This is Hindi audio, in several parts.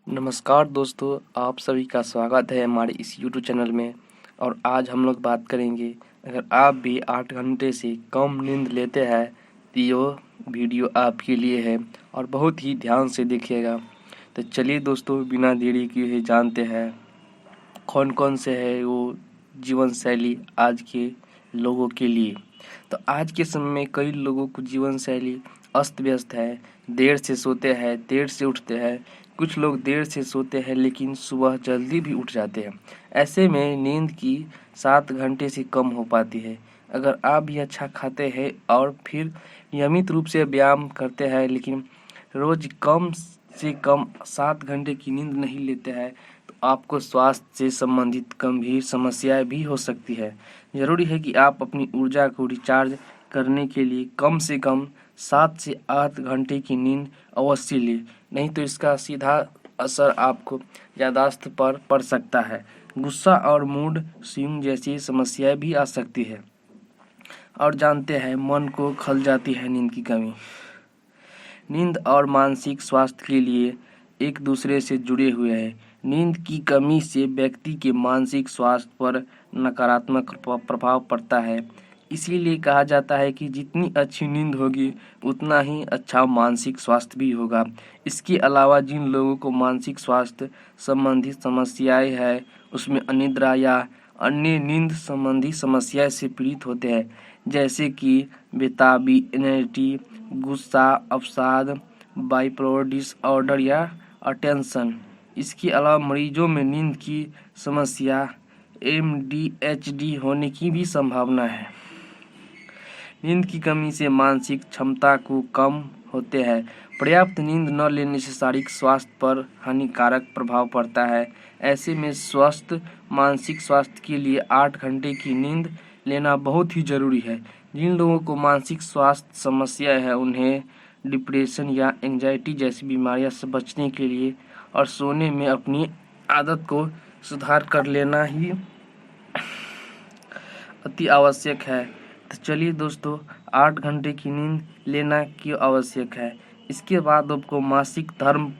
नमस्कार दोस्तों, आप सभी का स्वागत है हमारे इस YouTube चैनल में। और आज हम लोग बात करेंगे, अगर आप भी 8 घंटे से कम नींद लेते हैं तो ये वीडियो आपके लिए है और बहुत ही ध्यान से देखिएगा। तो चलिए दोस्तों, बिना देरी किए हुए जानते हैं कौन कौन से है वो जीवन शैली आज के लोगों के लिए। तो आज के समय में कई लोगों को जीवन शैली अस्त व्यस्त है। देर से सोते हैं, देर से उठते हैं। कुछ लोग देर से सोते हैं लेकिन सुबह जल्दी भी उठ जाते हैं। ऐसे में नींद की 7 घंटे से कम हो पाती है। अगर आप भी अच्छा खाते हैं और फिर नियमित रूप से व्यायाम करते हैं लेकिन रोज कम से कम 7 घंटे की नींद नहीं लेते हैं तो आपको स्वास्थ्य से संबंधित गंभीर समस्याएं भी हो सकती है। जरूरी है कि आप अपनी ऊर्जा को रिचार्ज करने के लिए कम से कम 7 से 8 घंटे की नींद अवश्य लें, नहीं तो इसका सीधा असर आपको याददाश्त पर पड़ सकता है। गुस्सा और मूड स्विंग जैसी समस्याएं भी आ सकती है। और जानते हैं, मन को खल जाती है नींद की कमी। नींद और मानसिक स्वास्थ्य के लिए एक दूसरे से जुड़े हुए हैं। नींद की कमी से व्यक्ति के मानसिक स्वास्थ्य पर नकारात्मक प्रभाव पड़ता है। इसीलिए कहा जाता है कि जितनी अच्छी नींद होगी उतना ही अच्छा मानसिक स्वास्थ्य भी होगा। इसके अलावा जिन लोगों को मानसिक स्वास्थ्य संबंधी समस्याएं हैं, उसमें अनिद्रा या अन्य नींद संबंधी समस्याएं से पीड़ित होते हैं, जैसे कि बेताबी, एंजाइटी, गुस्सा, अवसाद, बाइपोलर डिसऑर्डर या अटेंशन। इसके अलावा मरीजों में नींद की समस्या ADHD होने की भी संभावना है। नींद की कमी से मानसिक क्षमता को कम होते हैं। पर्याप्त नींद न लेने से शारीरिक स्वास्थ्य पर हानिकारक प्रभाव पड़ता है। ऐसे में स्वस्थ मानसिक स्वास्थ्य के लिए 8 घंटे की नींद लेना बहुत ही जरूरी है। जिन लोगों को मानसिक स्वास्थ्य समस्या है, उन्हें डिप्रेशन या एंजाइटी जैसी बीमारियों से बचने के लिए और सोने में अपनी आदत को सुधार कर लेना ही अति आवश्यक है। तो चलिए दोस्तों, 8 घंटे की नींद लेना क्यों आवश्यक है। इसके बाद आपको मासिक धर्म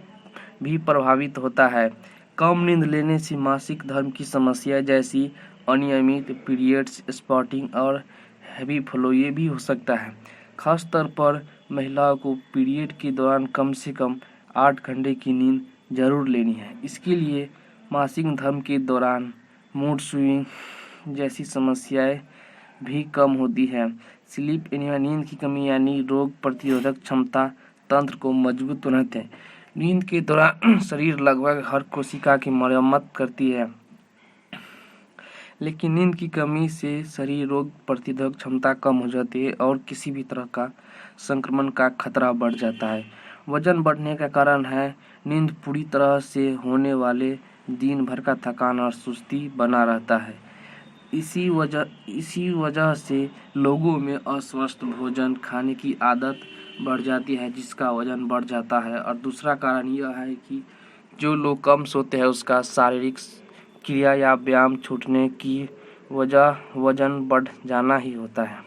भी प्रभावित होता है। कम नींद लेने से मासिक धर्म की समस्या जैसी अनियमित पीरियड्स, स्पॉटिंग और हैवी फ्लो ये भी हो सकता है। खास तौर पर महिलाओं को पीरियड के दौरान कम से कम 8 घंटे की नींद जरूर लेनी है। इसके लिए मासिक धर्म के दौरान मूड स्विंग जैसी समस्याएं भी कम होती है। स्लीप एनिमिया, नींद की कमी यानी रोग प्रतिरोधक क्षमता तंत्र को मजबूत बनाते हैं। नींद के दौरान शरीर लगभग हर कोशिका की मरम्मत करती है, लेकिन नींद की कमी से शरीर रोग प्रतिरोधक क्षमता कम हो जाती है और किसी भी तरह का संक्रमण का खतरा बढ़ जाता है। वजन बढ़ने का कारण है नींद पूरी तरह से होने वाले दिन भर का थकान और सुस्ती बना रहता है। इसी वजह से लोगों में अस्वस्थ भोजन खाने की आदत बढ़ जाती है, जिसका वजन बढ़ जाता है। और दूसरा कारण यह है कि जो लोग कम सोते हैं उसका शारीरिक क्रिया या व्यायाम छूटने की वजह वजन बढ़ जाना ही होता है।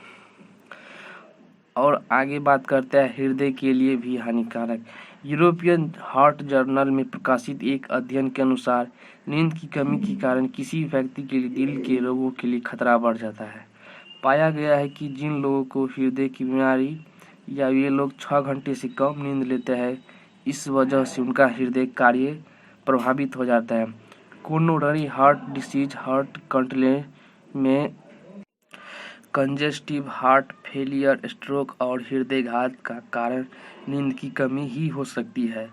और आगे बात करते हैं, हृदय के लिए भी हानिकारक। यूरोपियन हार्ट जर्नल में प्रकाशित एक अध्ययन के अनुसार नींद की कमी के कारण किसी व्यक्ति के लिए दिल के रोगों के लिए खतरा बढ़ जाता है। पाया गया है कि जिन लोगों को हृदय की बीमारी या वे लोग 6 घंटे से कम नींद लेते हैं, इस वजह से उनका हृदय कार्य प्रभावित हो जाता है। Coronary heart disease, heart control में कंजेस्टिव हार्ट फेलियर, स्ट्रोक और हृदयघात का कारण नींद की कमी ही हो सकती है।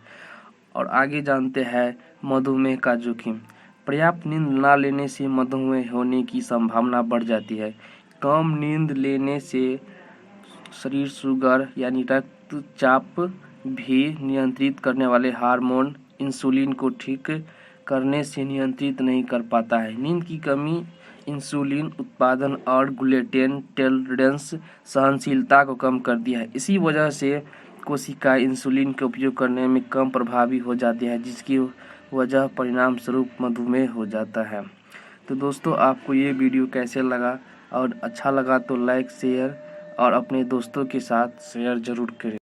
और आगे जानते हैं मधुमेह का जोखिम। पर्याप्त नींद ना लेने से मधुमेह होने की संभावना बढ़ जाती है। कम नींद लेने से शरीर शुगर यानी रक्तचाप भी नियंत्रित करने वाले हार्मोन इंसुलिन को ठीक करने से नियंत्रित नहीं कर पाता है। नींद की कमी इंसुलिन उत्पादन और ग्लूटेन टॉलरेंस सहनशीलता को कम करती है। इसी वजह से कोशिका इंसुलिन का उपयोग करने में कम प्रभावी हो जाती है, जिसकी वजह परिणाम स्वरूप मधुमेह हो जाता है। तो दोस्तों, आपको ये वीडियो कैसे लगा, और अच्छा लगा तो लाइक, शेयर और अपने दोस्तों के साथ शेयर जरूर करें।